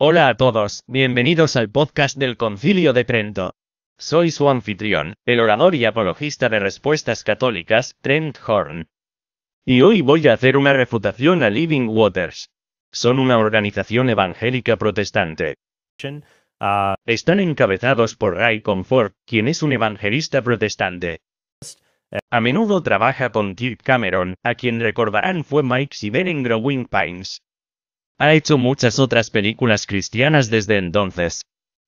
Hola a todos, bienvenidos al podcast del Concilio de Trento. Soy su anfitrión, el orador y apologista de respuestas católicas, Trent Horn. Y hoy voy a hacer una refutación a Living Waters. Son una organización evangélica protestante. Están encabezados por Ray Comfort, quien es un evangelista protestante. A menudo trabaja con Kirk Cameron, a quien recordarán fue Mike Seaver en Growing Pains. Ha hecho muchas otras películas cristianas desde entonces.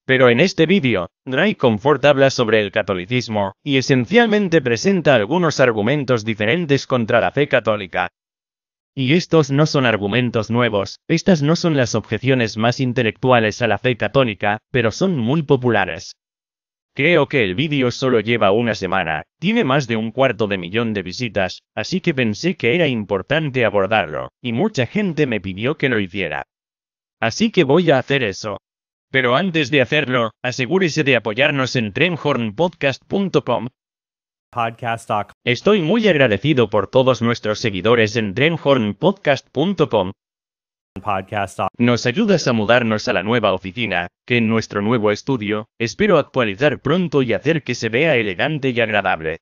Pero en este vídeo, Ray Comfort habla sobre el catolicismo, y esencialmente presenta algunos argumentos diferentes contra la fe católica. Y estos no son argumentos nuevos, estas no son las objeciones más intelectuales a la fe católica, pero son muy populares. Creo que el vídeo solo lleva una semana, tiene más de 250.000 de visitas, así que pensé que era importante abordarlo, y mucha gente me pidió que lo hiciera. Así que voy a hacer eso. Pero antes de hacerlo, asegúrese de apoyarnos en trenthornpodcast.com. Estoy muy agradecido por todos nuestros seguidores en trenthornpodcast.com. Nos ayudas a mudarnos a la nueva oficina, que en nuestro nuevo estudio, espero actualizar pronto y hacer que se vea elegante y agradable.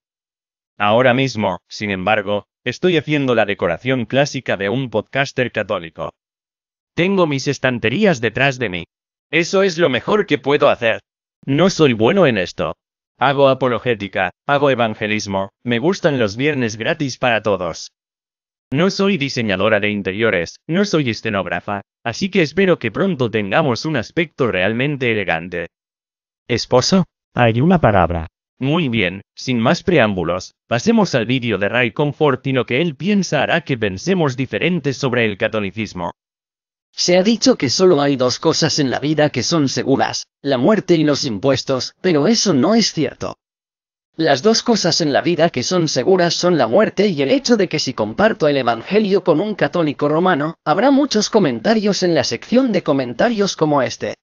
Ahora mismo, sin embargo, estoy haciendo la decoración clásica de un podcaster católico. Tengo mis estanterías detrás de mí. Eso es lo mejor que puedo hacer. No soy bueno en esto. Hago apologética, hago evangelismo, me gustan los viernes gratis para todos. No soy diseñadora de interiores, no soy escenógrafa, así que espero que pronto tengamos un aspecto realmente elegante. ¿Esposo? Hay una palabra. Muy bien, sin más preámbulos, pasemos al vídeo de Ray Comfort y lo que él piensa hará que pensemos diferentes sobre el catolicismo. Se ha dicho que solo hay dos cosas en la vida que son seguras, la muerte y los impuestos, pero eso no es cierto. Las dos cosas en la vida que son seguras son la muerte y el hecho de que si comparto el evangelio con un católico romano, habrá muchos comentarios en la sección de comentarios como este.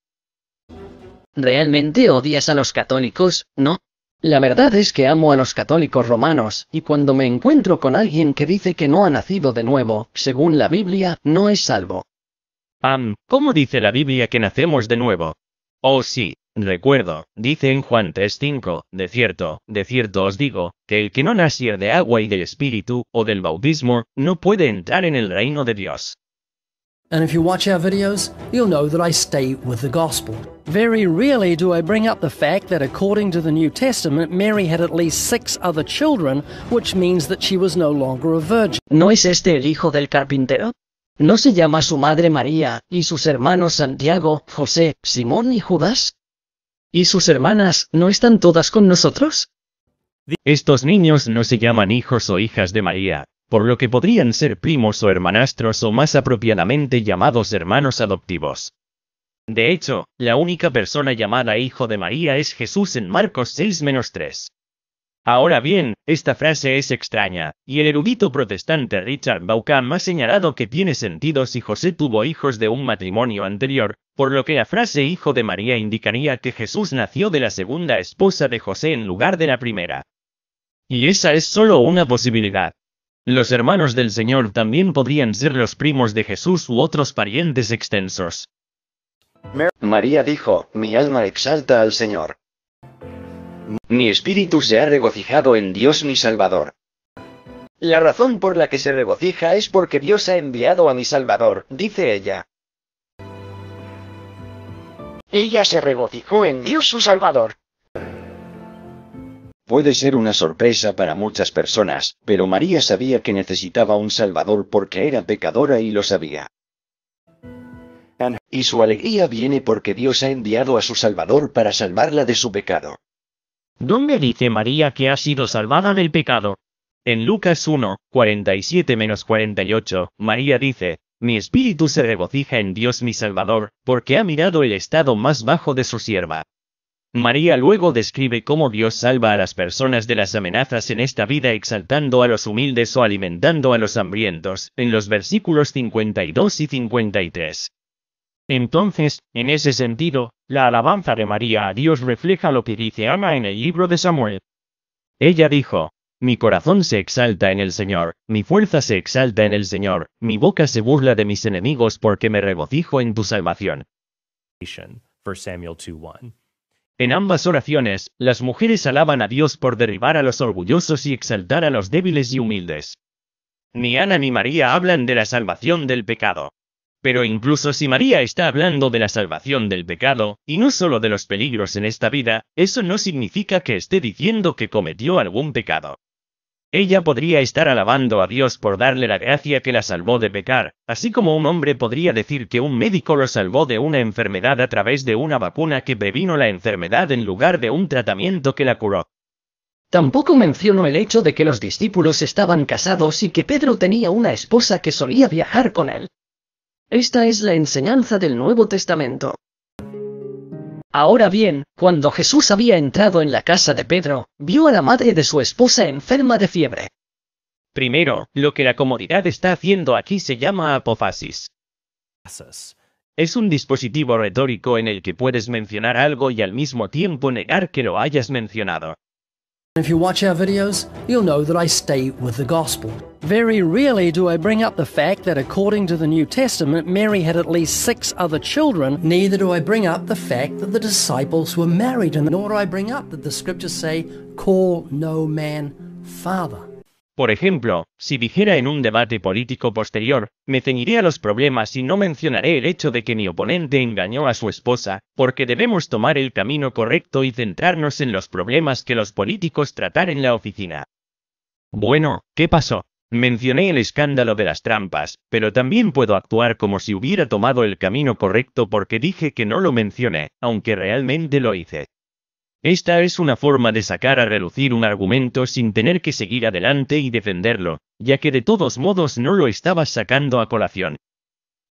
¿Realmente odias a los católicos, no? La verdad es que amo a los católicos romanos, y cuando me encuentro con alguien que dice que no ha nacido de nuevo, según la Biblia, no es salvo. ¿Cómo dice la Biblia que nacemos de nuevo? Oh sí, recuerdo, dice en Juan 3:5, de cierto os digo, que el que no naciere de agua y del Espíritu, o del bautismo, no puede entrar en el reino de Dios. And if you watch our videos, you'll know that I stay with the gospel. Very rarely do I bring up the fact that according to the New Testament, Mary had at least 6 other children, which means that she was no longer a virgin. ¿No es este el hijo del carpintero? ¿No se llama su madre María, y sus hermanos Santiago, José, Simón y Judas? ¿Y sus hermanas, no están todas con nosotros? Estos niños no se llaman hijos o hijas de María, por lo que podrían ser primos o hermanastros o más apropiadamente llamados hermanos adoptivos. De hecho, la única persona llamada hijo de María es Jesús en Marcos 6-3. Ahora bien, esta frase es extraña, y el erudito protestante Richard Bauckham ha señalado que tiene sentido si José tuvo hijos de un matrimonio anterior, por lo que la frase hijo de María indicaría que Jesús nació de la segunda esposa de José en lugar de la primera. Y esa es solo una posibilidad. Los hermanos del Señor también podrían ser los primos de Jesús u otros parientes extensos. María dijo, mi alma exalta al Señor. Mi espíritu se ha regocijado en Dios mi Salvador. La razón por la que se regocija es porque Dios ha enviado a mi Salvador, dice ella. Ella se regocijó en Dios su Salvador. Puede ser una sorpresa para muchas personas, pero María sabía que necesitaba un Salvador porque era pecadora y lo sabía. Y su alegría viene porque Dios ha enviado a su Salvador para salvarla de su pecado. ¿Dónde dice María que ha sido salvada del pecado? En Lucas 1:47-48, María dice, mi espíritu se regocija en Dios mi Salvador, porque ha mirado el estado más bajo de su sierva. María luego describe cómo Dios salva a las personas de las amenazas en esta vida exaltando a los humildes o alimentando a los hambrientos, en los versículos 52 y 53. Entonces, en ese sentido, la alabanza de María a Dios refleja lo que dice Ana en el libro de Samuel. Ella dijo, mi corazón se exalta en el Señor, mi fuerza se exalta en el Señor, mi boca se burla de mis enemigos porque me regocijo en tu salvación. 1 Samuel 2:1. En ambas oraciones, las mujeres alaban a Dios por derribar a los orgullosos y exaltar a los débiles y humildes. Ni Ana ni María hablan de la salvación del pecado. Pero incluso si María está hablando de la salvación del pecado, y no solo de los peligros en esta vida, eso no significa que esté diciendo que cometió algún pecado. Ella podría estar alabando a Dios por darle la gracia que la salvó de pecar, así como un hombre podría decir que un médico lo salvó de una enfermedad a través de una vacuna que previno la enfermedad en lugar de un tratamiento que la curó. Tampoco menciono el hecho de que los discípulos estaban casados y que Pedro tenía una esposa que solía viajar con él. Esta es la enseñanza del Nuevo Testamento. Ahora bien, cuando Jesús había entrado en la casa de Pedro, vio a la madre de su esposa enferma de fiebre. Primero, lo que la comodidad está haciendo aquí se llama apofasis. Es un dispositivo retórico en el que puedes mencionar algo y al mismo tiempo negar que lo hayas mencionado. If you watch our videos, you'll know that I stay with the gospel. Very rarely do I bring up the fact that according to the New Testament, Mary had at least 6 other children. Neither do I bring up the fact that the disciples were married, and nor do I bring up that the scriptures say, call no man father. Por ejemplo, si dijera en un debate político posterior, me ceñiré a los problemas y no mencionaré el hecho de que mi oponente engañó a su esposa, porque debemos tomar el camino correcto y centrarnos en los problemas que los políticos tratar en la oficina. Bueno, ¿qué pasó? Mencioné el escándalo de las trampas, pero también puedo actuar como si hubiera tomado el camino correcto porque dije que no lo mencioné, aunque realmente lo hice. Esta es una forma de sacar a relucir un argumento sin tener que seguir adelante y defenderlo, ya que de todos modos no lo estabas sacando a colación.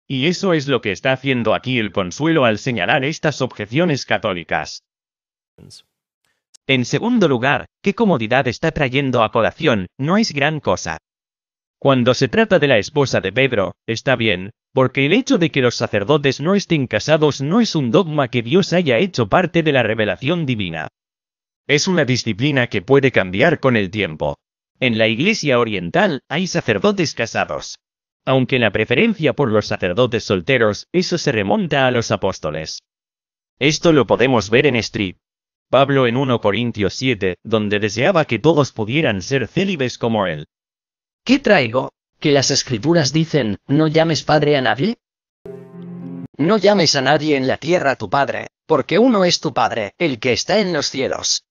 Y eso es lo que está haciendo aquí el Consuelo al señalar estas objeciones católicas. En segundo lugar, ¿qué comodidad está trayendo a colación? No es gran cosa. Cuando se trata de la esposa de Pedro, está bien, porque el hecho de que los sacerdotes no estén casados no es un dogma que Dios haya hecho parte de la revelación divina. Es una disciplina que puede cambiar con el tiempo. En la Iglesia Oriental hay sacerdotes casados. Aunque la preferencia por los sacerdotes solteros, eso se remonta a los apóstoles. Esto lo podemos ver en Street. Pablo en 1 Corintios 7, donde deseaba que todos pudieran ser célibes como él. ¿Qué traigo? ¿Que las escrituras dicen, no llames padre a nadie? No llames a nadie en la tierra tu padre, porque uno es tu padre, el que está en los cielos.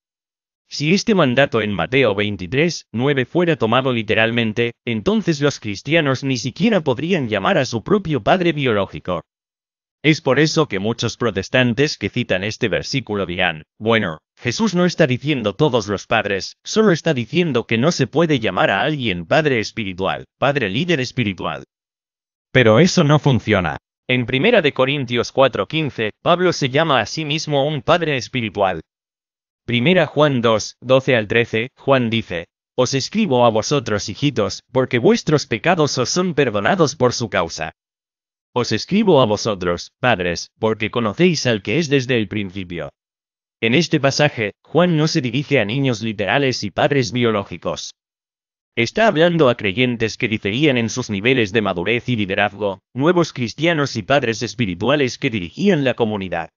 Si este mandato en Mateo 23, 9 fuera tomado literalmente, entonces los cristianos ni siquiera podrían llamar a su propio padre biológico. Es por eso que muchos protestantes que citan este versículo dirán, bueno, Jesús no está diciendo todos los padres, solo está diciendo que no se puede llamar a alguien padre espiritual, padre líder espiritual. Pero eso no funciona. En 1 Corintios 4:15, Pablo se llama a sí mismo un padre espiritual. 1 Juan 2, 12 al 13, Juan dice, os escribo a vosotros hijitos, porque vuestros pecados os son perdonados por su causa. Os escribo a vosotros, padres, porque conocéis al que es desde el principio. En este pasaje, Juan no se dirige a niños literales y padres biológicos. Está hablando a creyentes que diferían en sus niveles de madurez y liderazgo, nuevos cristianos y padres espirituales que dirigían la comunidad.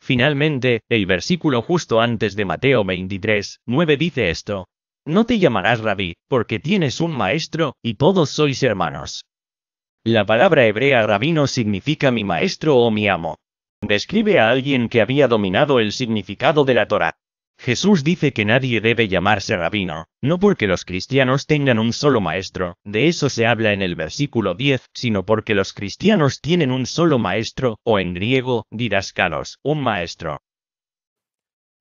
Finalmente, el versículo justo antes de Mateo 23, 9 dice esto. No te llamarás rabí, porque tienes un maestro, y todos sois hermanos. La palabra hebrea rabino significa mi maestro o mi amo. Describe a alguien que había dominado el significado de la Torá. Jesús dice que nadie debe llamarse rabino, no porque los cristianos tengan un solo maestro, de eso se habla en el versículo 10, sino porque los cristianos tienen un solo maestro, o en griego, didaskalos, un maestro.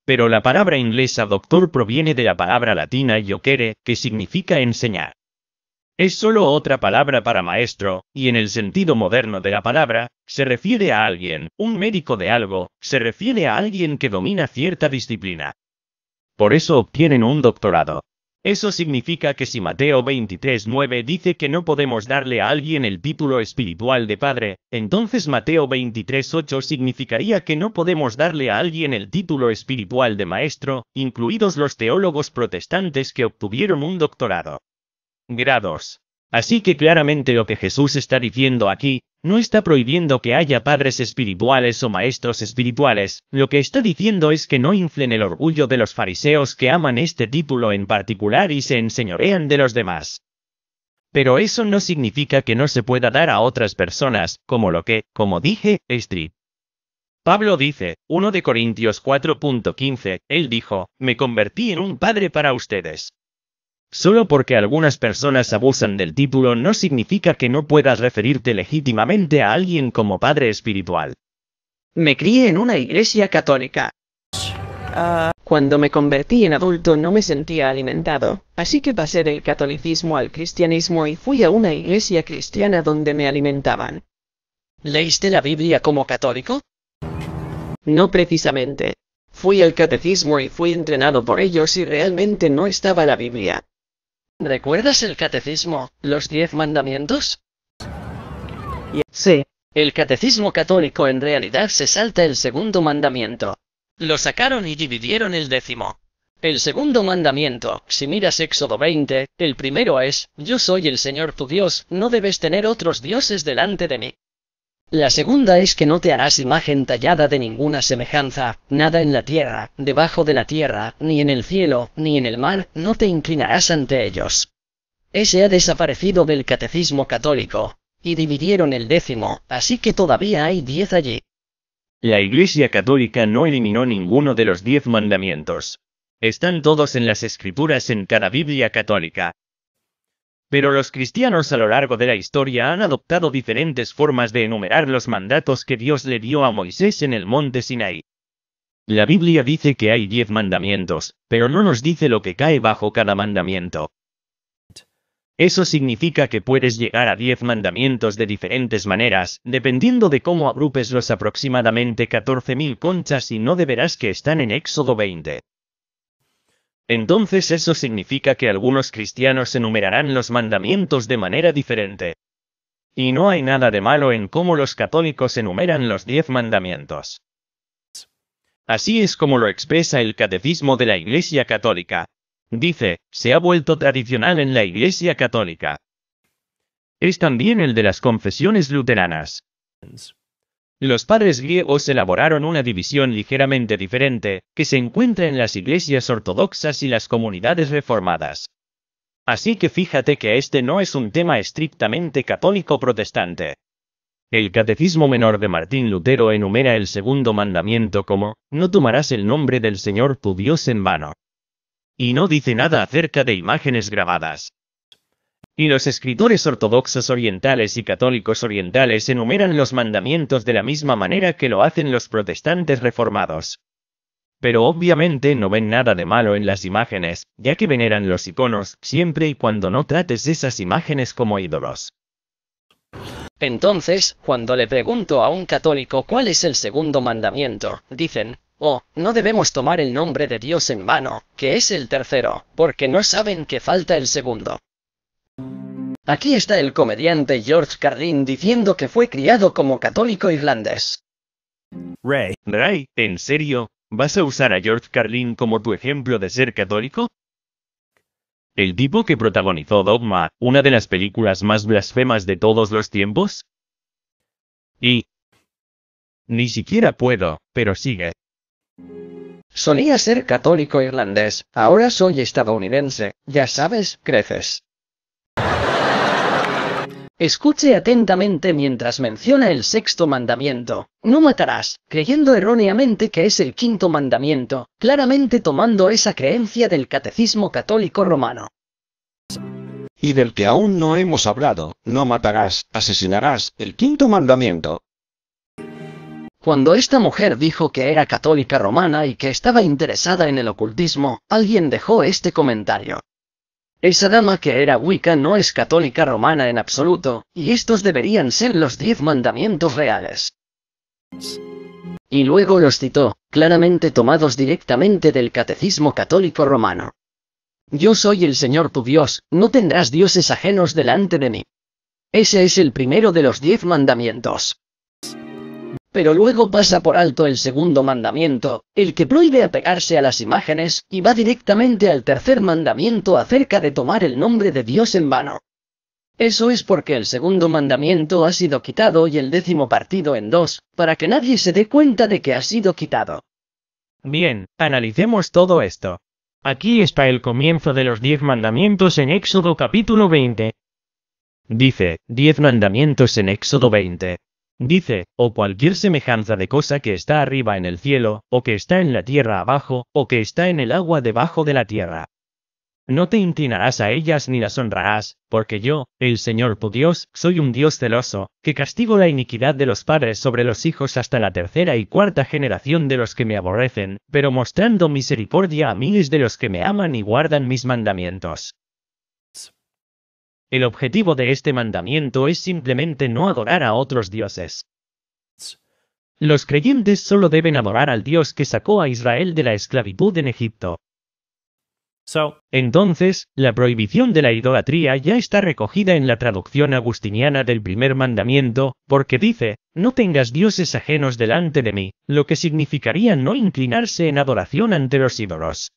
Pero la palabra inglesa doctor proviene de la palabra latina iokere, que significa enseñar. Es solo otra palabra para maestro, y en el sentido moderno de la palabra, se refiere a alguien, un médico de algo, se refiere a alguien que domina cierta disciplina. Por eso obtienen un doctorado. Eso significa que si Mateo 23:9 dice que no podemos darle a alguien el título espiritual de padre, entonces Mateo 23:8 significaría que no podemos darle a alguien el título espiritual de maestro, incluidos los teólogos protestantes que obtuvieron un doctorado. Grados. Así que claramente lo que Jesús está diciendo aquí, No está prohibiendo que haya padres espirituales o maestros espirituales, lo que está diciendo es que no inflen el orgullo de los fariseos que aman este título en particular y se enseñorean de los demás. Pero eso no significa que no se pueda dar a otras personas, como dije, Street. Pablo dice, 1 de Corintios 4.15, él dijo, me convertí en un padre para ustedes. Solo porque algunas personas abusan del título no significa que no puedas referirte legítimamente a alguien como padre espiritual. Me crié en una iglesia católica. Cuando me convertí en adulto no me sentía alimentado, así que pasé del catolicismo al cristianismo y fui a una iglesia cristiana donde me alimentaban. ¿Leíste la Biblia como católico? No precisamente. Fui al catecismo y fui entrenado por ellos y realmente no estaba la Biblia. ¿Recuerdas el catecismo, los 10 mandamientos? Sí. El catecismo católico en realidad se salta el segundo mandamiento. Lo sacaron y dividieron el 10º. El segundo mandamiento, si miras Éxodo 20, el primero es, yo soy el Señor tu Dios, no debes tener otros dioses delante de mí. La segunda es que no te harás imagen tallada de ninguna semejanza, nada en la tierra, debajo de la tierra, ni en el cielo, ni en el mar, no te inclinarás ante ellos. Ese ha desaparecido del catecismo católico, y dividieron el 10º, así que todavía hay 10 allí. La Iglesia Católica no eliminó ninguno de los 10 mandamientos. Están todos en las Escrituras en cada Biblia católica. Pero los cristianos a lo largo de la historia han adoptado diferentes formas de enumerar los mandatos que Dios le dio a Moisés en el monte Sinaí. La Biblia dice que hay 10 mandamientos, pero no nos dice lo que cae bajo cada mandamiento. Eso significa que puedes llegar a 10 mandamientos de diferentes maneras, dependiendo de cómo agrupes los aproximadamente 14.000 conchas y no deberás que están en Éxodo 20. Entonces eso significa que algunos cristianos enumerarán los mandamientos de manera diferente. Y no hay nada de malo en cómo los católicos enumeran los 10 mandamientos. Así es como lo expresa el Catecismo de la Iglesia Católica. Dice, se ha vuelto tradicional en la Iglesia Católica. Es también el de las confesiones luteranas. Los padres griegos elaboraron una división ligeramente diferente, que se encuentra en las iglesias ortodoxas y las comunidades reformadas. Así que fíjate que este no es un tema estrictamente católico-protestante. El Catecismo Menor de Martín Lutero enumera el segundo mandamiento como, no tomarás el nombre del Señor tu Dios en vano. Y no dice nada acerca de imágenes grabadas. Y los escritores ortodoxos orientales y católicos orientales enumeran los mandamientos de la misma manera que lo hacen los protestantes reformados. Pero obviamente no ven nada de malo en las imágenes, ya que veneran los iconos, siempre y cuando no trates esas imágenes como ídolos. Entonces, cuando le pregunto a un católico cuál es el segundo mandamiento, dicen, oh, no debemos tomar el nombre de Dios en vano, que es el tercero, porque no saben que falta el segundo. Aquí está el comediante George Carlin diciendo que fue criado como católico irlandés. Ray, ¿En serio? ¿Vas a usar a George Carlin como tu ejemplo de ser católico? ¿El tipo que protagonizó Dogma, una de las películas más blasfemas de todos los tiempos? Y... ni siquiera puedo, pero sigue. Solía ser católico irlandés, ahora soy estadounidense, ya sabes, creces. Escuche atentamente mientras menciona el sexto mandamiento, no matarás, creyendo erróneamente que es el quinto mandamiento, claramente tomando esa creencia del Catecismo Católico Romano. Y del que aún no hemos hablado, no matarás, asesinarás, el quinto mandamiento. Cuando esta mujer dijo que era católica romana y que estaba interesada en el ocultismo, alguien dejó este comentario. Esa dama que era Wicca no es católica romana en absoluto, y estos deberían ser los 10 mandamientos reales. Y luego los citó, claramente tomados directamente del Catecismo Católico Romano. Yo soy el Señor tu Dios, no tendrás dioses ajenos delante de mí. Ese es el primero de los 10 mandamientos. Pero luego pasa por alto el segundo mandamiento, el que prohíbe apegarse a las imágenes, y va directamente al tercer mandamiento acerca de tomar el nombre de Dios en vano. Eso es porque el segundo mandamiento ha sido quitado y el 10º partido en dos, para que nadie se dé cuenta de que ha sido quitado. Bien, analicemos todo esto. Aquí está el comienzo de los 10 mandamientos en Éxodo capítulo 20. Dice, 10 mandamientos en Éxodo 20. Dice, o cualquier semejanza de cosa que está arriba en el cielo, o que está en la tierra abajo, o que está en el agua debajo de la tierra. No te inclinarás a ellas ni las honrarás, porque yo, el Señor tu Dios, soy un Dios celoso, que castigo la iniquidad de los padres sobre los hijos hasta la 3ª y 4ª generación de los que me aborrecen, pero mostrando misericordia a miles de los que me aman y guardan mis mandamientos. El objetivo de este mandamiento es simplemente no adorar a otros dioses. Los creyentes solo deben adorar al Dios que sacó a Israel de la esclavitud en Egipto. Entonces, la prohibición de la idolatría ya está recogida en la traducción agustiniana del primer mandamiento, porque dice, no tengas dioses ajenos delante de mí, lo que significaría no inclinarse en adoración ante los ídolos.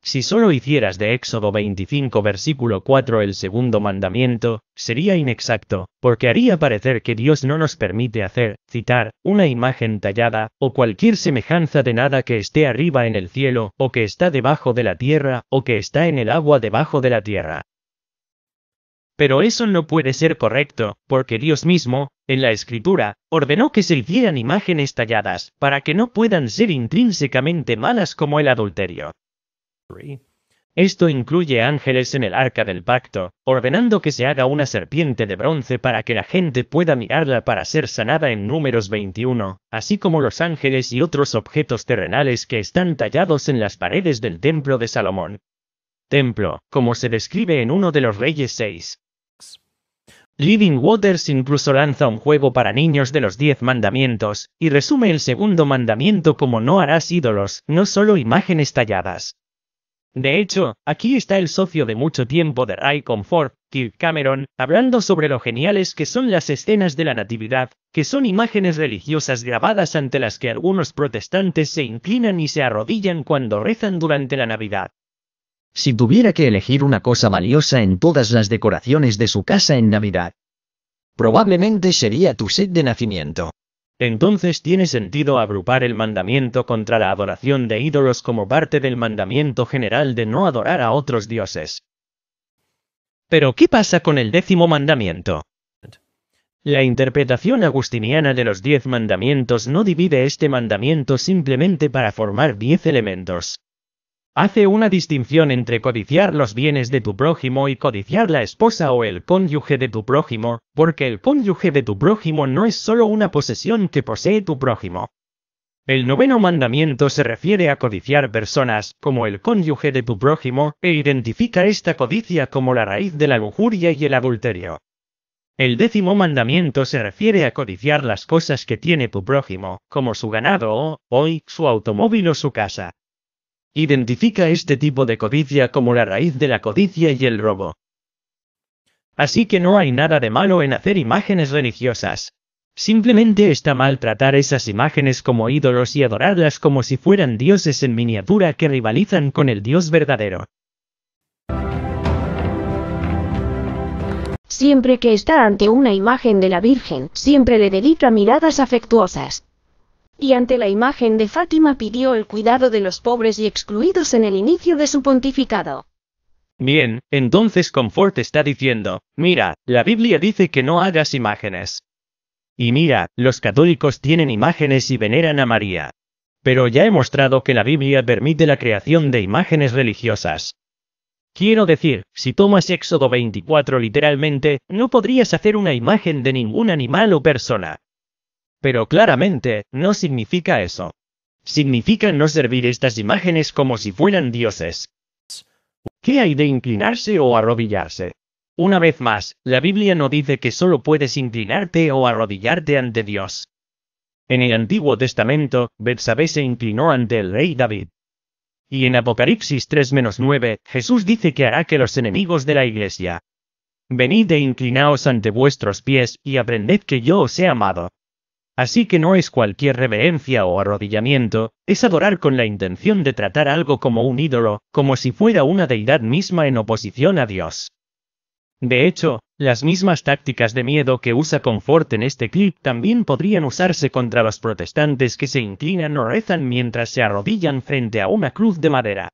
Si solo hicieras de Éxodo 25 versículo 4 el segundo mandamiento, sería inexacto, porque haría parecer que Dios no nos permite hacer, citar, una imagen tallada, o cualquier semejanza de nada que esté arriba en el cielo, o que está debajo de la tierra, o que está en el agua debajo de la tierra. Pero eso no puede ser correcto, porque Dios mismo, en la Escritura, ordenó que se hicieran imágenes talladas, para que no puedan ser intrínsecamente malas como el adulterio. Esto incluye ángeles en el arca del pacto, ordenando que se haga una serpiente de bronce para que la gente pueda mirarla para ser sanada en Números 21, así como los ángeles y otros objetos terrenales que están tallados en las paredes del templo de Salomón. Templo, como se describe en uno de los Reyes 6. Living Waters incluso lanza un juego para niños de los 10 mandamientos, y resume el segundo mandamiento como no harás ídolos, no solo imágenes talladas. De hecho, aquí está el socio de mucho tiempo de Ray Comfort, Kirk Cameron, hablando sobre lo geniales que son las escenas de la Natividad, que son imágenes religiosas grabadas ante las que algunos protestantes se inclinan y se arrodillan cuando rezan durante la Navidad. Si tuviera que elegir una cosa valiosa en todas las decoraciones de su casa en Navidad, probablemente sería tu set de nacimiento. Entonces tiene sentido agrupar el mandamiento contra la adoración de ídolos como parte del mandamiento general de no adorar a otros dioses. Pero ¿qué pasa con el 10º mandamiento? La interpretación agustiniana de los 10 mandamientos no divide este mandamiento simplemente para formar 10 elementos. Hace una distinción entre codiciar los bienes de tu prójimo y codiciar la esposa o el cónyuge de tu prójimo, porque el cónyuge de tu prójimo no es solo una posesión que posee tu prójimo. El 9º mandamiento se refiere a codiciar personas, como el cónyuge de tu prójimo, e identifica esta codicia como la raíz de la lujuria y el adulterio. El 10º mandamiento se refiere a codiciar las cosas que tiene tu prójimo, como su ganado o, hoy, su automóvil o su casa. Identifica este tipo de codicia como la raíz de la codicia y el robo. Así que no hay nada de malo en hacer imágenes religiosas. Simplemente está mal tratar esas imágenes como ídolos y adorarlas como si fueran dioses en miniatura que rivalizan con el Dios verdadero. Siempre que está ante una imagen de la Virgen, siempre le dedica miradas afectuosas. Y ante la imagen de Fátima pidió el cuidado de los pobres y excluidos en el inicio de su pontificado. Bien, entonces Comfort está diciendo, mira, la Biblia dice que no hagas imágenes. Y mira, los católicos tienen imágenes y veneran a María. Pero ya he mostrado que la Biblia permite la creación de imágenes religiosas. Quiero decir, si tomas Éxodo 24 literalmente, no podrías hacer una imagen de ningún animal o persona. Pero claramente, no significa eso. Significa no servir estas imágenes como si fueran dioses. ¿Qué hay de inclinarse o arrodillarse? Una vez más, la Biblia no dice que solo puedes inclinarte o arrodillarte ante Dios. En el Antiguo Testamento, Betsabé se inclinó ante el rey David. Y en Apocalipsis 3-9, Jesús dice que hará que los enemigos de la iglesia. Venid e inclinaos ante vuestros pies, y aprended que yo os he amado. Así que no es cualquier reverencia o arrodillamiento, es adorar con la intención de tratar algo como un ídolo, como si fuera una deidad misma en oposición a Dios. De hecho, las mismas tácticas de miedo que usa Comfort en este clip también podrían usarse contra los protestantes que se inclinan o rezan mientras se arrodillan frente a una cruz de madera.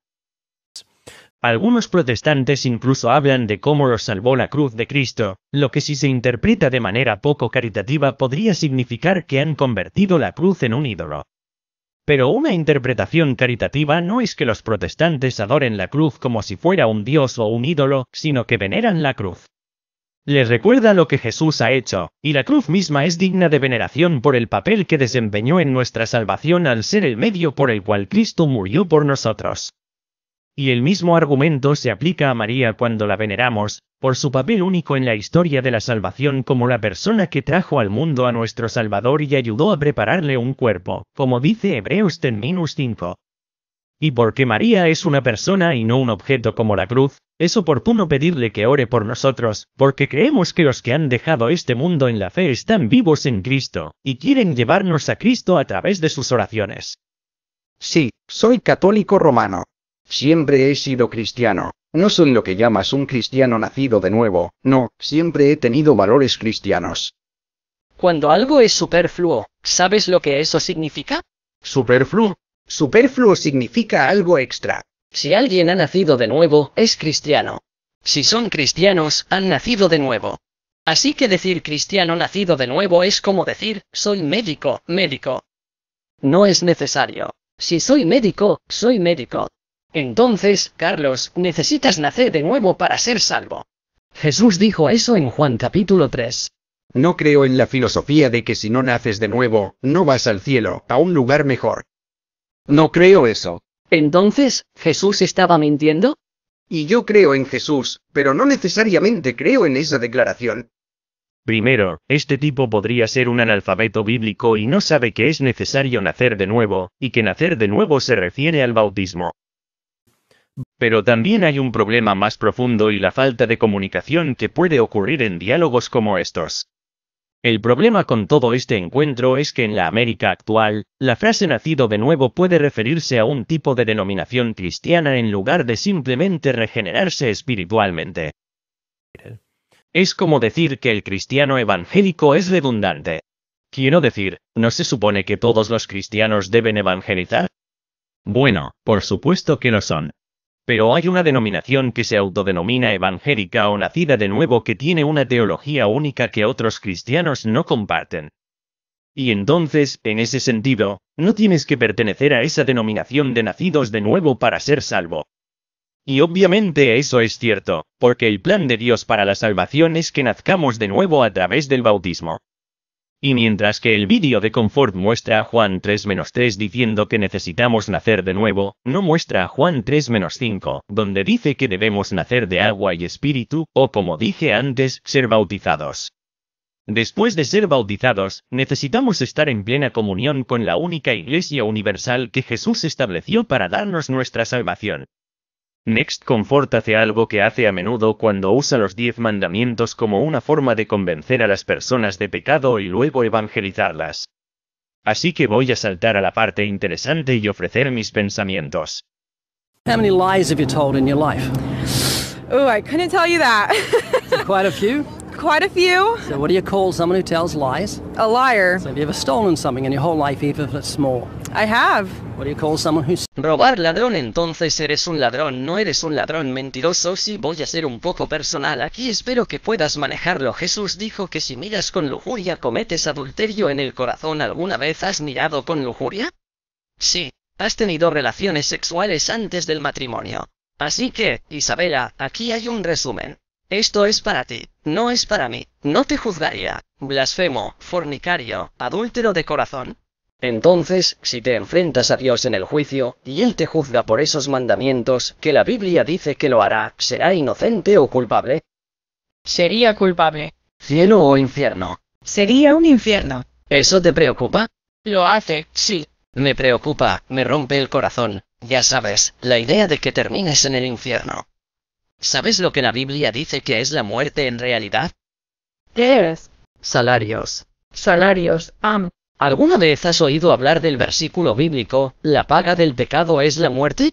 Algunos protestantes incluso hablan de cómo los salvó la cruz de Cristo, lo que si se interpreta de manera poco caritativa podría significar que han convertido la cruz en un ídolo. Pero una interpretación caritativa no es que los protestantes adoren la cruz como si fuera un dios o un ídolo, sino que veneran la cruz. Les recuerda lo que Jesús ha hecho, y la cruz misma es digna de veneración por el papel que desempeñó en nuestra salvación al ser el medio por el cual Cristo murió por nosotros. Y el mismo argumento se aplica a María cuando la veneramos, por su papel único en la historia de la salvación como la persona que trajo al mundo a nuestro Salvador y ayudó a prepararle un cuerpo, como dice Hebreos 10:5. Y porque María es una persona y no un objeto como la cruz, es oportuno pedirle que ore por nosotros, porque creemos que los que han dejado este mundo en la fe están vivos en Cristo, y quieren llevarnos a Cristo a través de sus oraciones. Sí, soy católico romano. Siempre he sido cristiano. No soy lo que llamas un cristiano nacido de nuevo, no, siempre he tenido valores cristianos. Cuando algo es superfluo, ¿sabes lo que eso significa? ¿Superfluo? Superfluo significa algo extra. Si alguien ha nacido de nuevo, es cristiano. Si son cristianos, han nacido de nuevo. Así que decir cristiano nacido de nuevo es como decir, soy médico, médico. No es necesario. Si soy médico, soy médico. Entonces, Carlos, necesitas nacer de nuevo para ser salvo. Jesús dijo eso en Juan capítulo 3. No creo en la filosofía de que si no naces de nuevo, no vas al cielo, a un lugar mejor. No creo eso. Entonces, ¿Jesús estaba mintiendo? Y yo creo en Jesús, pero no necesariamente creo en esa declaración. Primero, este tipo podría ser un analfabeto bíblico y no sabe que es necesario nacer de nuevo, y que nacer de nuevo se refiere al bautismo. Pero también hay un problema más profundo y la falta de comunicación que puede ocurrir en diálogos como estos. El problema con todo este encuentro es que en la América actual, la frase nacido de nuevo puede referirse a un tipo de denominación cristiana en lugar de simplemente regenerarse espiritualmente. Es como decir que el cristiano evangélico es redundante. Quiero decir, ¿no se supone que todos los cristianos deben evangelizar? Bueno, por supuesto que lo son. Pero hay una denominación que se autodenomina evangélica o nacida de nuevo que tiene una teología única que otros cristianos no comparten. Y entonces, en ese sentido, no tienes que pertenecer a esa denominación de nacidos de nuevo para ser salvo. Y obviamente eso es cierto, porque el plan de Dios para la salvación es que nazcamos de nuevo a través del bautismo. Y mientras que el vídeo de Comfort muestra a Juan 3-3 diciendo que necesitamos nacer de nuevo, no muestra a Juan 3-5, donde dice que debemos nacer de agua y espíritu, o como dije antes, ser bautizados. Después de ser bautizados, necesitamos estar en plena comunión con la única Iglesia universal que Jesús estableció para darnos nuestra salvación. Next Comfort hace algo que hace a menudo cuando usa los 10 mandamientos como una forma de convencer a las personas de pecado y luego evangelizarlas. Así que voy a saltar a la parte interesante y ofrecer mis pensamientos. How many lies have you told in your life? Oh, I couldn't tell you that. Quite a few. Quite a few. So what do you call someone who tells lies? A liar. So have you ever stolen something in your whole life, even if it's small? I have. What do you call someone who's... Robar ladrón, entonces eres un ladrón, no eres un ladrón mentiroso. Si voy a ser un poco personal aquí, espero que puedas manejarlo. Jesús dijo que si miras con lujuria cometes adulterio en el corazón. ¿Alguna vez has mirado con lujuria? Sí, has tenido relaciones sexuales antes del matrimonio. Así que, Isabela, aquí hay un resumen. Esto es para ti, no es para mí. No te juzgaría, blasfemo, fornicario, adúltero de corazón. Entonces, si te enfrentas a Dios en el juicio, y Él te juzga por esos mandamientos, que la Biblia dice que lo hará, ¿será inocente o culpable? Sería culpable. ¿Cielo o infierno? Sería un infierno. ¿Eso te preocupa? Lo hace, sí. Me preocupa, me rompe el corazón. Ya sabes, la idea de que termines en el infierno. ¿Sabes lo que la Biblia dice que es la muerte en realidad? ¿Qué es? Salarios. Salarios, ¿Alguna vez has oído hablar del versículo bíblico, la paga del pecado es la muerte?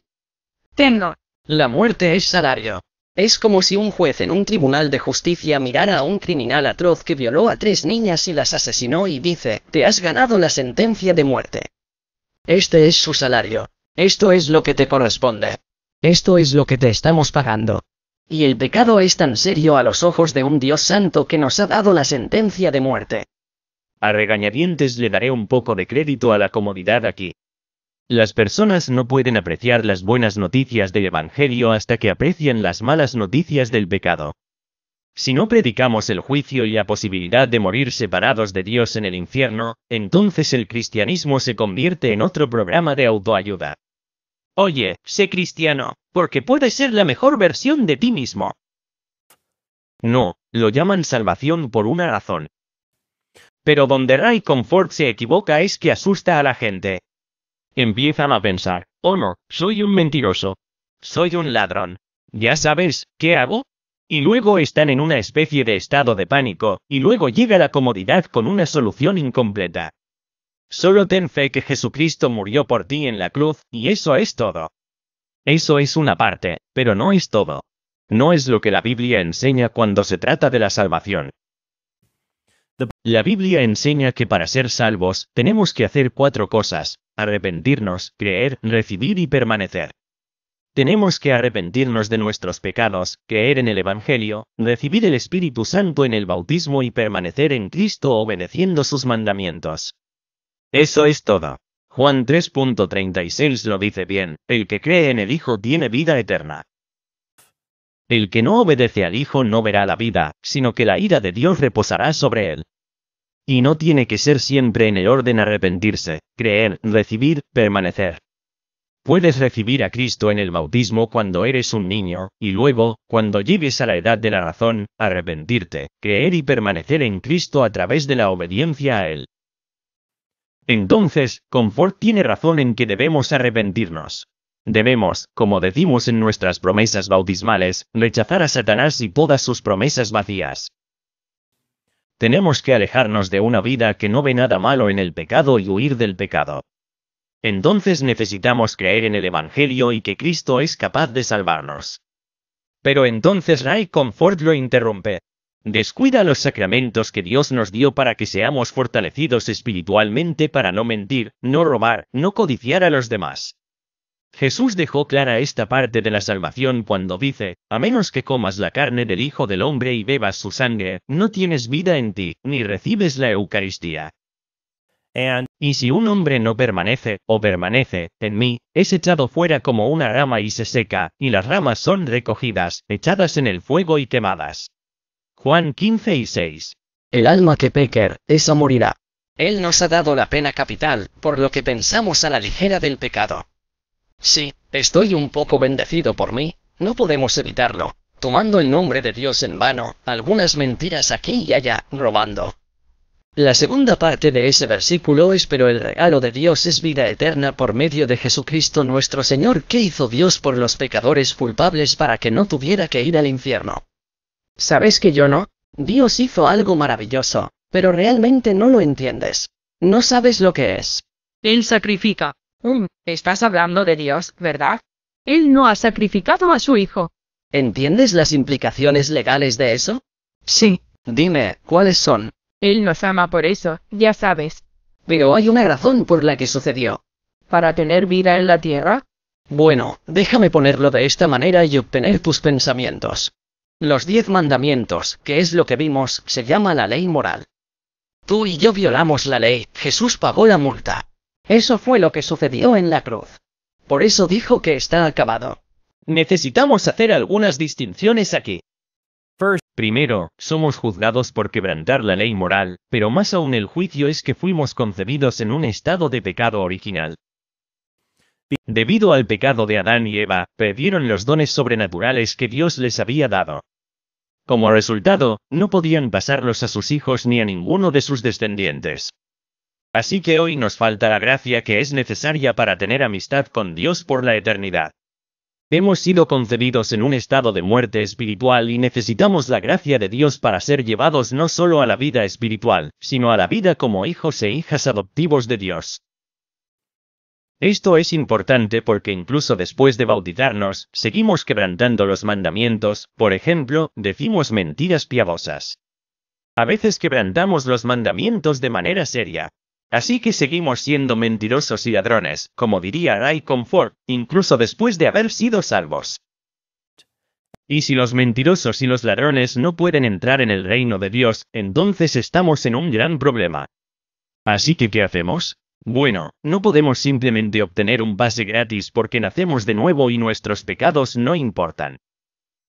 Tengo. La muerte es salario. Es como si un juez en un tribunal de justicia mirara a un criminal atroz que violó a 3 niñas y las asesinó y dice, te has ganado la sentencia de muerte. Este es su salario. Esto es lo que te corresponde. Esto es lo que te estamos pagando. Y el pecado es tan serio a los ojos de un Dios santo que nos ha dado la sentencia de muerte. A regañadientes le daré un poco de crédito a la comodidad aquí. Las personas no pueden apreciar las buenas noticias del Evangelio hasta que aprecian las malas noticias del pecado. Si no predicamos el juicio y la posibilidad de morir separados de Dios en el infierno, entonces el cristianismo se convierte en otro programa de autoayuda. Oye, sé cristiano, porque puedes ser la mejor versión de ti mismo. No, lo llaman salvación por una razón. Pero donde Ray Comfort se equivoca es que asusta a la gente. Empiezan a pensar, oh no, soy un mentiroso. Soy un ladrón. Ya sabes, ¿qué hago? Y luego están en una especie de estado de pánico, y luego llega la comodidad con una solución incompleta. Solo ten fe que Jesucristo murió por ti en la cruz, y eso es todo. Eso es una parte, pero no es todo. No es lo que la Biblia enseña cuando se trata de la salvación. La Biblia enseña que para ser salvos, tenemos que hacer 4 cosas: arrepentirnos, creer, recibir y permanecer. Tenemos que arrepentirnos de nuestros pecados, creer en el Evangelio, recibir el Espíritu Santo en el bautismo y permanecer en Cristo obedeciendo sus mandamientos. Eso es todo. Juan 3.36 lo dice bien, el que cree en el Hijo tiene vida eterna. El que no obedece al Hijo no verá la vida, sino que la ira de Dios reposará sobre él. Y no tiene que ser siempre en el orden arrepentirse, creer, recibir, permanecer. Puedes recibir a Cristo en el bautismo cuando eres un niño, y luego, cuando llegues a la edad de la razón, arrepentirte, creer y permanecer en Cristo a través de la obediencia a Él. Entonces, Comfort tiene razón en que debemos arrepentirnos. Debemos, como decimos en nuestras promesas bautismales, rechazar a Satanás y todas sus promesas vacías. Tenemos que alejarnos de una vida que no ve nada malo en el pecado y huir del pecado. Entonces necesitamos creer en el Evangelio y que Cristo es capaz de salvarnos. Pero entonces Ray Comfort lo interrumpe. Descuida los sacramentos que Dios nos dio para que seamos fortalecidos espiritualmente para no mentir, no robar, no codiciar a los demás. Jesús dejó clara esta parte de la salvación cuando dice, a menos que comas la carne del Hijo del Hombre y bebas su sangre, no tienes vida en ti, ni recibes la Eucaristía. Y si un hombre no permanece, o permanece, en mí, es echado fuera como una rama y se seca, y las ramas son recogidas, echadas en el fuego y quemadas. Juan 15:6. El alma que peca, esa morirá. Él nos ha dado la pena capital, por lo que pensamos a la ligera del pecado. Sí, estoy un poco bendecido por mí, no podemos evitarlo, tomando el nombre de Dios en vano, algunas mentiras aquí y allá, robando. La segunda parte de ese versículo es: pero el regalo de Dios es vida eterna por medio de Jesucristo nuestro Señor. ¿Qué hizo Dios por los pecadores culpables para que no tuviera que ir al infierno? ¿Sabes que yo no? Dios hizo algo maravilloso, pero realmente no lo entiendes. No sabes lo que es. Él sacrifica. Estás hablando de Dios, ¿verdad? Él no ha sacrificado a su hijo. ¿Entiendes las implicaciones legales de eso? Sí. Dime, ¿cuáles son? Él nos ama por eso, ya sabes. Pero hay una razón por la que sucedió. ¿Para tener vida en la tierra? Bueno, déjame ponerlo de esta manera y obtener tus pensamientos. Los 10 mandamientos, que es lo que vimos, se llama la ley moral. Tú y yo violamos la ley, Jesús pagó la multa. Eso fue lo que sucedió en la cruz. Por eso dijo que está acabado. Necesitamos hacer algunas distinciones aquí. Primero, somos juzgados por quebrantar la ley moral, pero más aún el juicio es que fuimos concebidos en un estado de pecado original. Debido al pecado de Adán y Eva, perdieron los dones sobrenaturales que Dios les había dado. Como resultado, no podían pasarlos a sus hijos ni a ninguno de sus descendientes. Así que hoy nos falta la gracia que es necesaria para tener amistad con Dios por la eternidad. Hemos sido concebidos en un estado de muerte espiritual y necesitamos la gracia de Dios para ser llevados no solo a la vida espiritual, sino a la vida como hijos e hijas adoptivos de Dios. Esto es importante porque incluso después de bautizarnos, seguimos quebrantando los mandamientos, por ejemplo, decimos mentiras piadosas. A veces quebrantamos los mandamientos de manera seria. Así que seguimos siendo mentirosos y ladrones, como diría Ray Comfort, incluso después de haber sido salvos. Y si los mentirosos y los ladrones no pueden entrar en el reino de Dios, entonces estamos en un gran problema. Así que, ¿qué hacemos? Bueno, no podemos simplemente obtener un pase gratis porque nacemos de nuevo y nuestros pecados no importan.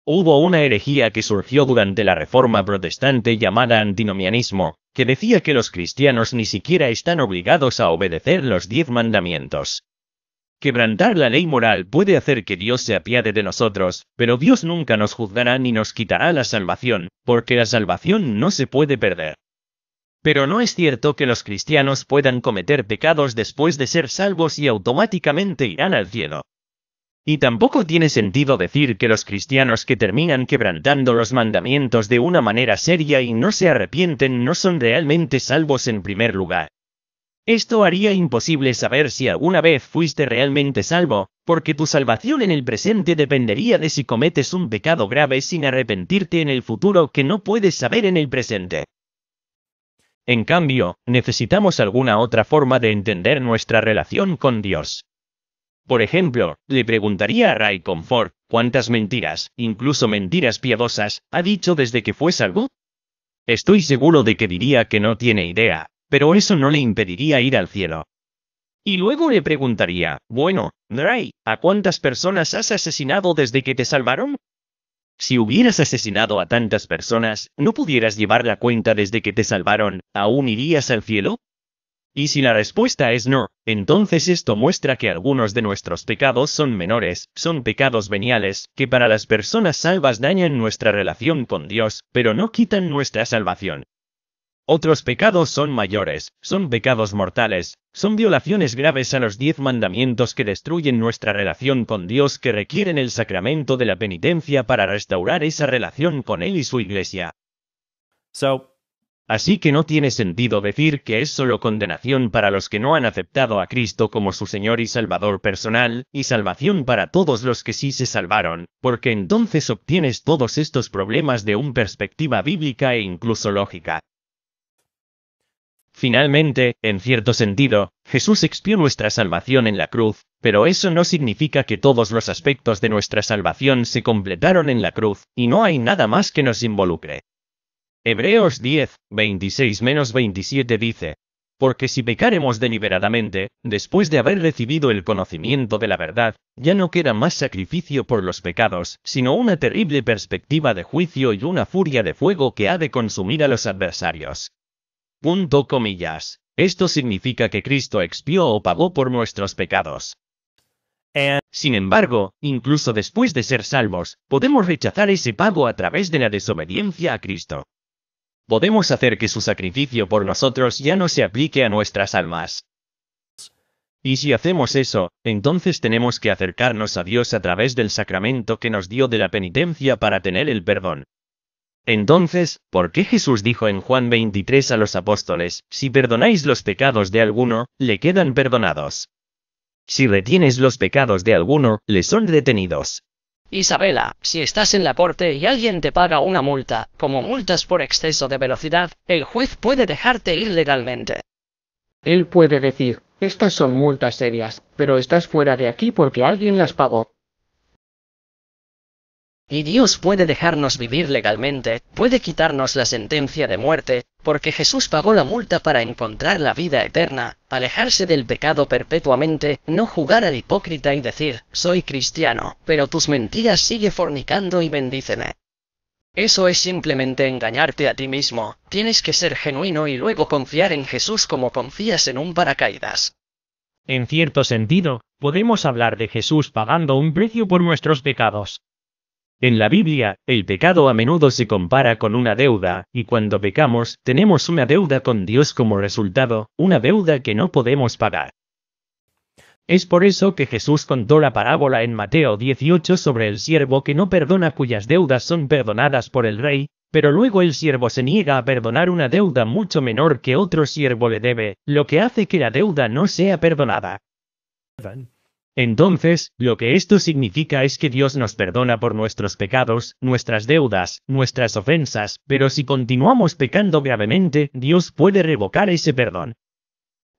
Hubo una herejía que surgió durante la Reforma Protestante llamada antinomianismo, que decía que los cristianos ni siquiera están obligados a obedecer los 10 mandamientos. Quebrantar la ley moral puede hacer que Dios se apiade de nosotros, pero Dios nunca nos juzgará ni nos quitará la salvación, porque la salvación no se puede perder. Pero no es cierto que los cristianos puedan cometer pecados después de ser salvos y automáticamente irán al cielo. Y tampoco tiene sentido decir que los cristianos que terminan quebrantando los mandamientos de una manera seria y no se arrepienten no son realmente salvos en primer lugar. Esto haría imposible saber si alguna vez fuiste realmente salvo, porque tu salvación en el presente dependería de si cometes un pecado grave sin arrepentirte en el futuro que no puedes saber en el presente. En cambio, necesitamos alguna otra forma de entender nuestra relación con Dios. Por ejemplo, le preguntaría a Ray Comfort, ¿cuántas mentiras, incluso mentiras piadosas, ha dicho desde que fue salvo? Estoy seguro de que diría que no tiene idea, pero eso no le impediría ir al cielo. Y luego le preguntaría, bueno, Ray, ¿a cuántas personas has asesinado desde que te salvaron? Si hubieras asesinado a tantas personas, ¿no pudieras llevar la cuenta desde que te salvaron, aún irías al cielo? Y si la respuesta es no, entonces esto muestra que algunos de nuestros pecados son menores, son pecados veniales, que para las personas salvas dañan nuestra relación con Dios, pero no quitan nuestra salvación. Otros pecados son mayores, son pecados mortales, son violaciones graves a los 10 mandamientos que destruyen nuestra relación con Dios que requieren el sacramento de la penitencia para restaurar esa relación con Él y su iglesia. Así que no tiene sentido decir que es solo condenación para los que no han aceptado a Cristo como su Señor y Salvador personal, y salvación para todos los que sí se salvaron, porque entonces obtienes todos estos problemas de una perspectiva bíblica e incluso lógica. Finalmente, en cierto sentido, Jesús expió nuestra salvación en la cruz, pero eso no significa que todos los aspectos de nuestra salvación se completaron en la cruz, y no hay nada más que nos involucre. Hebreos 10, 26-27 dice, porque si pecaremos deliberadamente, después de haber recibido el conocimiento de la verdad, ya no queda más sacrificio por los pecados, sino una terrible perspectiva de juicio y una furia de fuego que ha de consumir a los adversarios. Esto significa que Cristo expió o pagó por nuestros pecados. Sin embargo, incluso después de ser salvos, podemos rechazar ese pago a través de la desobediencia a Cristo. Podemos hacer que su sacrificio por nosotros ya no se aplique a nuestras almas. Y si hacemos eso, entonces tenemos que acercarnos a Dios a través del sacramento que nos dio de la penitencia para tener el perdón. Entonces, ¿por qué Jesús dijo en Juan 23 a los apóstoles, si perdonáis los pecados de alguno, le quedan perdonados? Si retienes los pecados de alguno, le son retenidos. Isabela, si estás en la corte y alguien te paga una multa, como multas por exceso de velocidad, el juez puede dejarte ir legalmente. Él puede decir, estas son multas serias, pero estás fuera de aquí porque alguien las pagó. Y Dios puede dejarnos vivir legalmente, puede quitarnos la sentencia de muerte, porque Jesús pagó la multa para encontrar la vida eterna, alejarse del pecado perpetuamente, no jugar al hipócrita y decir, soy cristiano, pero tus mentiras sigue fornicando y bendíceme. Eso es simplemente engañarte a ti mismo, tienes que ser genuino y luego confiar en Jesús como confías en un paracaídas. En cierto sentido, podemos hablar de Jesús pagando un precio por nuestros pecados. En la Biblia, el pecado a menudo se compara con una deuda, y cuando pecamos, tenemos una deuda con Dios como resultado, una deuda que no podemos pagar. Es por eso que Jesús contó la parábola en Mateo 18 sobre el siervo que no perdona cuyas deudas son perdonadas por el rey, pero luego el siervo se niega a perdonar una deuda mucho menor que otro siervo le debe, lo que hace que la deuda no sea perdonada. Entonces, lo que esto significa es que Dios nos perdona por nuestros pecados, nuestras deudas, nuestras ofensas, pero si continuamos pecando gravemente, Dios puede revocar ese perdón.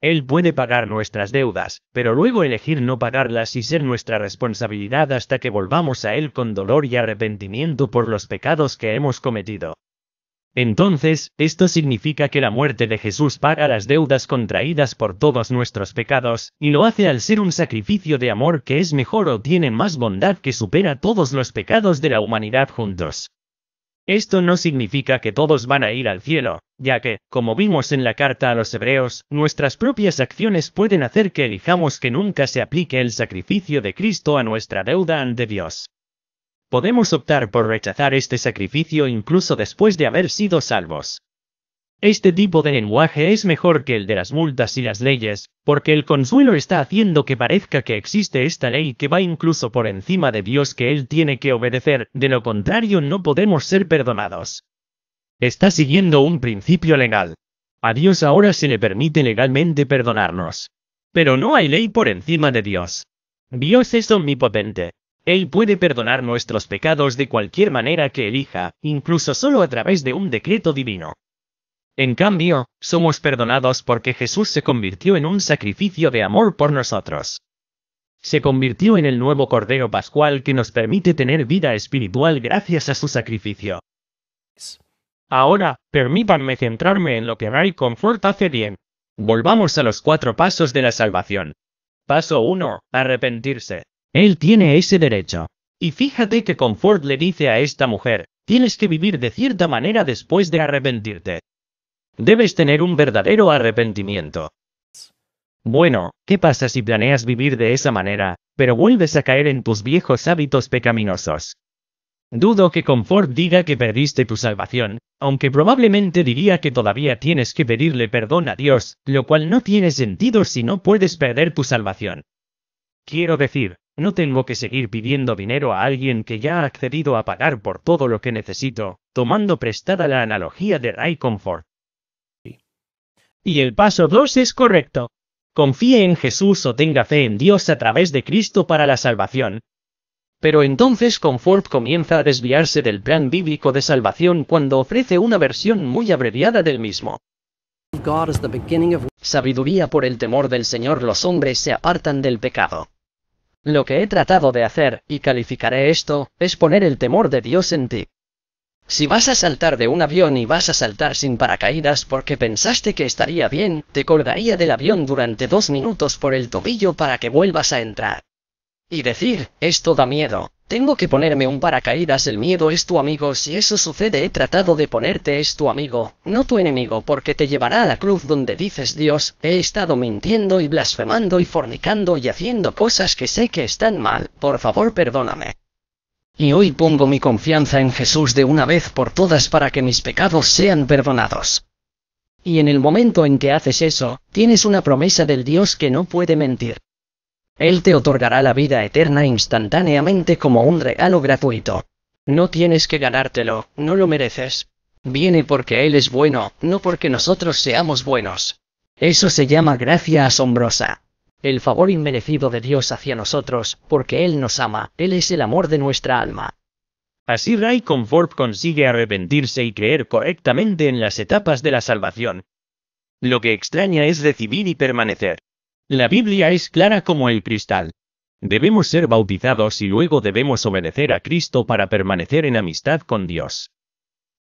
Él puede pagar nuestras deudas, pero luego elegir no pagarlas y ser nuestra responsabilidad hasta que volvamos a Él con dolor y arrepentimiento por los pecados que hemos cometido. Entonces, esto significa que la muerte de Jesús paga las deudas contraídas por todos nuestros pecados, y lo hace al ser un sacrificio de amor que es mejor o tiene más bondad que supera todos los pecados de la humanidad juntos. Esto no significa que todos van a ir al cielo, ya que, como vimos en la carta a los Hebreos, nuestras propias acciones pueden hacer que elijamos que nunca se aplique el sacrificio de Cristo a nuestra deuda ante Dios. Podemos optar por rechazar este sacrificio incluso después de haber sido salvos. Este tipo de lenguaje es mejor que el de las multas y las leyes, porque el consuelo está haciendo que parezca que existe esta ley que va incluso por encima de Dios que Él tiene que obedecer, de lo contrario no podemos ser perdonados. Está siguiendo un principio legal. A Dios ahora se le permite legalmente perdonarnos. Pero no hay ley por encima de Dios. Dios es omnipotente. Él puede perdonar nuestros pecados de cualquier manera que elija, incluso solo a través de un decreto divino. En cambio, somos perdonados porque Jesús se convirtió en un sacrificio de amor por nosotros. Se convirtió en el nuevo Cordero Pascual que nos permite tener vida espiritual gracias a su sacrificio. Ahora, permítanme centrarme en lo que Ray Comfort hace bien. Volvamos a los 4 pasos de la salvación. Paso 1. Arrepentirse. Él tiene ese derecho. Y fíjate que Comfort le dice a esta mujer, tienes que vivir de cierta manera después de arrepentirte. Debes tener un verdadero arrepentimiento. Bueno, ¿qué pasa si planeas vivir de esa manera, pero vuelves a caer en tus viejos hábitos pecaminosos? Dudo que Comfort diga que perdiste tu salvación, aunque probablemente diría que todavía tienes que pedirle perdón a Dios, lo cual no tiene sentido si no puedes perder tu salvación. Quiero decir, no tengo que seguir pidiendo dinero a alguien que ya ha accedido a pagar por todo lo que necesito, tomando prestada la analogía de Ray Comfort. Y el paso 2 es correcto. Confíe en Jesús o tenga fe en Dios a través de Cristo para la salvación. Pero entonces Comfort comienza a desviarse del plan bíblico de salvación cuando ofrece una versión muy abreviada del mismo. Sabiduría por el temor del Señor los hombres se apartan del pecado. Lo que he tratado de hacer, y calificaré esto, es poner el temor de Dios en ti. Si vas a saltar de un avión y vas a saltar sin paracaídas porque pensaste que estaría bien, te colgaría del avión durante 2 minutos por el tobillo para que vuelvas a entrar. Y decir, esto da miedo, tengo que ponerme un paracaídas, el miedo es tu amigo, si eso sucede he tratado de ponerte es tu amigo, no tu enemigo porque te llevará a la cruz donde dices Dios, he estado mintiendo y blasfemando y fornicando y haciendo cosas que sé que están mal, por favor perdóname. Y hoy pongo mi confianza en Jesús de una vez por todas para que mis pecados sean perdonados. Y en el momento en que haces eso, tienes una promesa del Dios que no puede mentir. Él te otorgará la vida eterna instantáneamente como un regalo gratuito. No tienes que ganártelo, no lo mereces. Viene porque Él es bueno, no porque nosotros seamos buenos. Eso se llama gracia asombrosa. El favor inmerecido de Dios hacia nosotros, porque Él nos ama, Él es el amor de nuestra alma. Así Ray Comfort consigue arrepentirse y creer correctamente en las etapas de la salvación. Lo que extraña es recibir y permanecer. La Biblia es clara como el cristal. Debemos ser bautizados y luego debemos obedecer a Cristo para permanecer en amistad con Dios.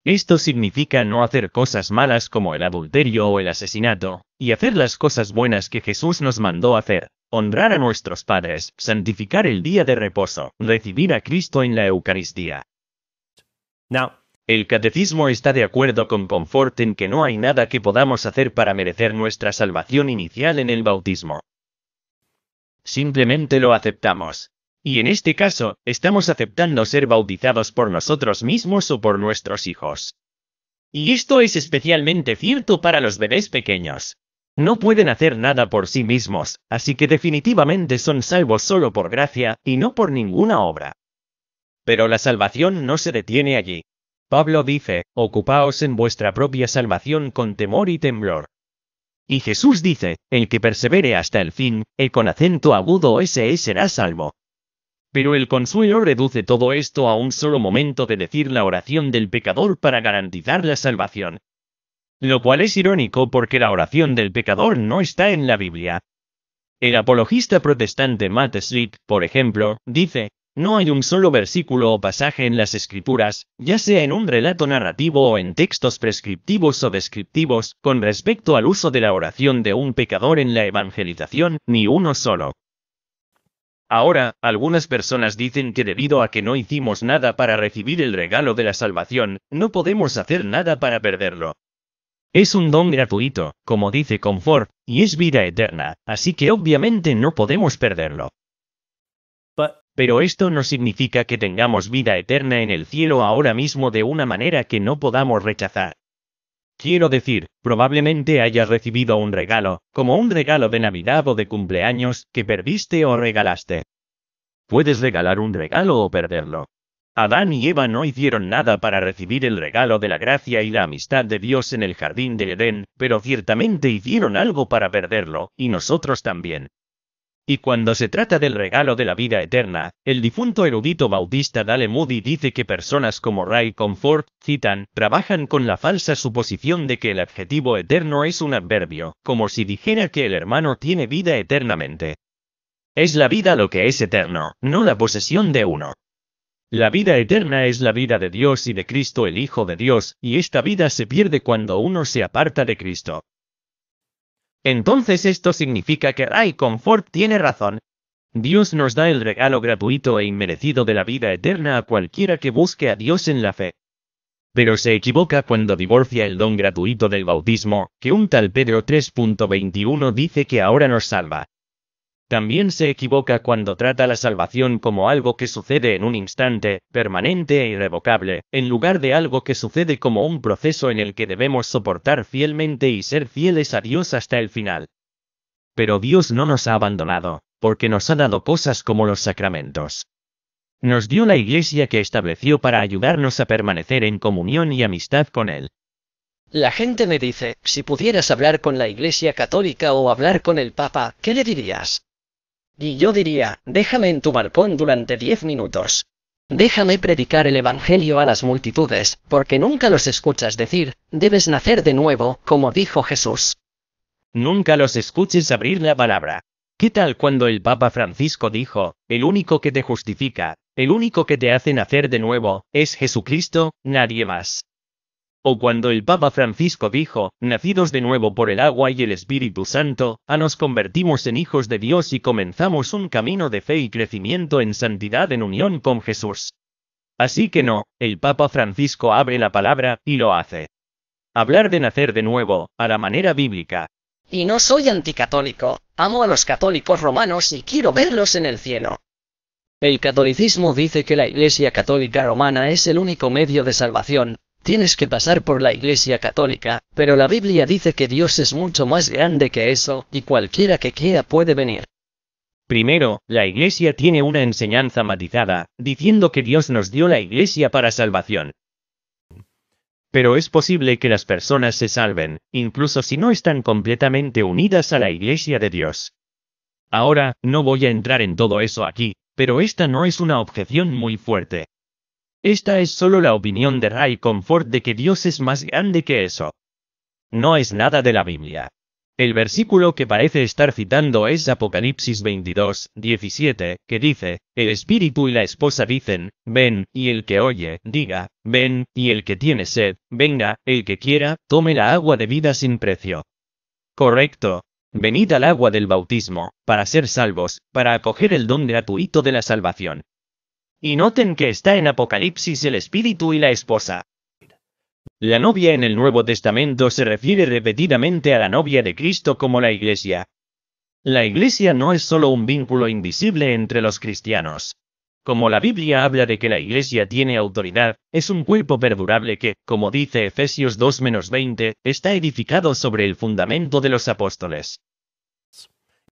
Esto significa no hacer cosas malas como el adulterio o el asesinato, y hacer las cosas buenas que Jesús nos mandó hacer, honrar a nuestros padres, santificar el día de reposo, recibir a Cristo en la Eucaristía. El catecismo está de acuerdo con Comfort en que no hay nada que podamos hacer para merecer nuestra salvación inicial en el bautismo. Simplemente lo aceptamos. Y en este caso, estamos aceptando ser bautizados por nosotros mismos o por nuestros hijos. Y esto es especialmente cierto para los bebés pequeños. No pueden hacer nada por sí mismos, así que definitivamente son salvos solo por gracia, y no por ninguna obra. Pero la salvación no se detiene allí. Pablo dice, ocupaos en vuestra propia salvación con temor y temblor. Y Jesús dice, el que persevere hasta el fin, con acento agudo ese será salvo. Pero el consuelo reduce todo esto a un solo momento de decir la oración del pecador para garantizar la salvación. Lo cual es irónico porque la oración del pecador no está en la Biblia. El apologista protestante Matt Slick, por ejemplo, dice, no hay un solo versículo o pasaje en las Escrituras, ya sea en un relato narrativo o en textos prescriptivos o descriptivos, con respecto al uso de la oración de un pecador en la evangelización, ni uno solo. Ahora, algunas personas dicen que debido a que no hicimos nada para recibir el regalo de la salvación, no podemos hacer nada para perderlo. Es un don gratuito, como dice Comfort, y es vida eterna, así que obviamente no podemos perderlo. Pero esto no significa que tengamos vida eterna en el cielo ahora mismo de una manera que no podamos rechazar. Quiero decir, probablemente hayas recibido un regalo, como un regalo de Navidad o de cumpleaños, que perdiste o regalaste. Puedes regalar un regalo o perderlo. Adán y Eva no hicieron nada para recibir el regalo de la gracia y la amistad de Dios en el jardín de Edén, pero ciertamente hicieron algo para perderlo, y nosotros también. Y cuando se trata del regalo de la vida eterna, el difunto erudito bautista Dale Moody dice que personas como Ray Comfort, trabajan con la falsa suposición de que el adjetivo eterno es un adverbio, como si dijera que el hermano tiene vida eternamente. Es la vida lo que es eterno, no la posesión de uno. La vida eterna es la vida de Dios y de Cristo el Hijo de Dios, y esta vida se pierde cuando uno se aparta de Cristo. Entonces esto significa que Ray Comfort tiene razón. Dios nos da el regalo gratuito e inmerecido de la vida eterna a cualquiera que busque a Dios en la fe. Pero se equivoca cuando divorcia el don gratuito del bautismo, que un tal Pedro 3.21 dice que ahora nos salva. También se equivoca cuando trata la salvación como algo que sucede en un instante, permanente e irrevocable, en lugar de algo que sucede como un proceso en el que debemos soportar fielmente y ser fieles a Dios hasta el final. Pero Dios no nos ha abandonado, porque nos ha dado cosas como los sacramentos. Nos dio la Iglesia que estableció para ayudarnos a permanecer en comunión y amistad con Él. La gente me dice, si pudieras hablar con la Iglesia Católica o hablar con el Papa, ¿qué le dirías? Y yo diría, déjame en tu balcón durante 10 minutos. Déjame predicar el Evangelio a las multitudes, porque nunca los escuchas decir, debes nacer de nuevo, como dijo Jesús. Nunca los escuches abrir la palabra. ¿Qué tal cuando el Papa Francisco dijo, el único que te justifica, el único que te hace nacer de nuevo, es Jesucristo, nadie más? O cuando el Papa Francisco dijo, nacidos de nuevo por el agua y el Espíritu Santo, nos convertimos en hijos de Dios y comenzamos un camino de fe y crecimiento en santidad en unión con Jesús. Así que no, el Papa Francisco abre la palabra, y lo hace. Hablar de nacer de nuevo, a la manera bíblica. Y no soy anticatólico, amo a los católicos romanos y quiero verlos en el cielo. El catolicismo dice que la Iglesia Católica Romana es el único medio de salvación. Tienes que pasar por la Iglesia Católica, pero la Biblia dice que Dios es mucho más grande que eso, y cualquiera que quiera puede venir. Primero, la Iglesia tiene una enseñanza matizada, diciendo que Dios nos dio la Iglesia para salvación. Pero es posible que las personas se salven, incluso si no están completamente unidas a la Iglesia de Dios. Ahora, no voy a entrar en todo eso aquí, pero esta no es una objeción muy fuerte. Esta es solo la opinión de Ray Comfort de que Dios es más grande que eso. No es nada de la Biblia. El versículo que parece estar citando es Apocalipsis 22:17, que dice, el espíritu y la esposa dicen, ven, y el que oye, diga, ven, y el que tiene sed, venga, el que quiera, tome la agua de vida sin precio. Correcto. Venid al agua del bautismo, para ser salvos, para acoger el don gratuito de la salvación. Y noten que está en Apocalipsis el espíritu y la esposa. La novia en el Nuevo Testamento se refiere repetidamente a la novia de Cristo como la Iglesia. La Iglesia no es solo un vínculo invisible entre los cristianos. Como la Biblia habla de que la Iglesia tiene autoridad, es un cuerpo perdurable que, como dice Efesios 2:20, está edificado sobre el fundamento de los apóstoles.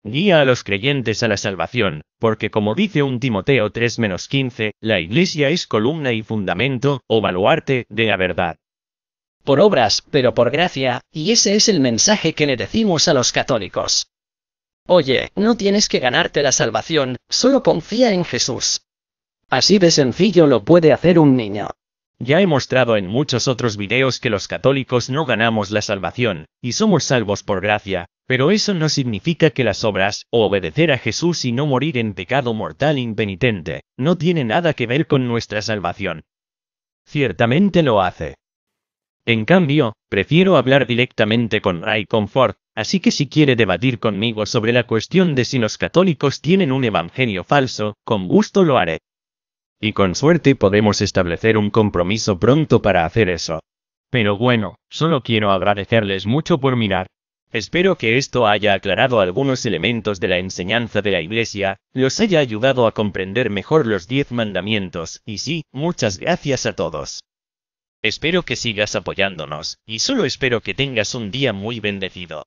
Guía a los creyentes a la salvación, porque como dice 1 Timoteo 3:15, la Iglesia es columna y fundamento, o baluarte, de la verdad. por obras, pero por gracia, y ese es el mensaje que le decimos a los católicos. Oye, no tienes que ganarte la salvación, solo confía en Jesús. Así de sencillo lo puede hacer un niño. Ya he mostrado en muchos otros videos que los católicos no ganamos la salvación, y somos salvos por gracia, pero eso no significa que las obras, o obedecer a Jesús y no morir en pecado mortal impenitente, no tiene nada que ver con nuestra salvación. Ciertamente lo hace. En cambio, prefiero hablar directamente con Ray Comfort, así que si quiere debatir conmigo sobre la cuestión de si los católicos tienen un evangelio falso, con gusto lo haré. Y con suerte podemos establecer un compromiso pronto para hacer eso. Pero bueno, solo quiero agradecerles mucho por mirar. Espero que esto haya aclarado algunos elementos de la enseñanza de la Iglesia, los haya ayudado a comprender mejor los 10 mandamientos, y sí, muchas gracias a todos. Espero que sigas apoyándonos, y solo espero que tengas un día muy bendecido.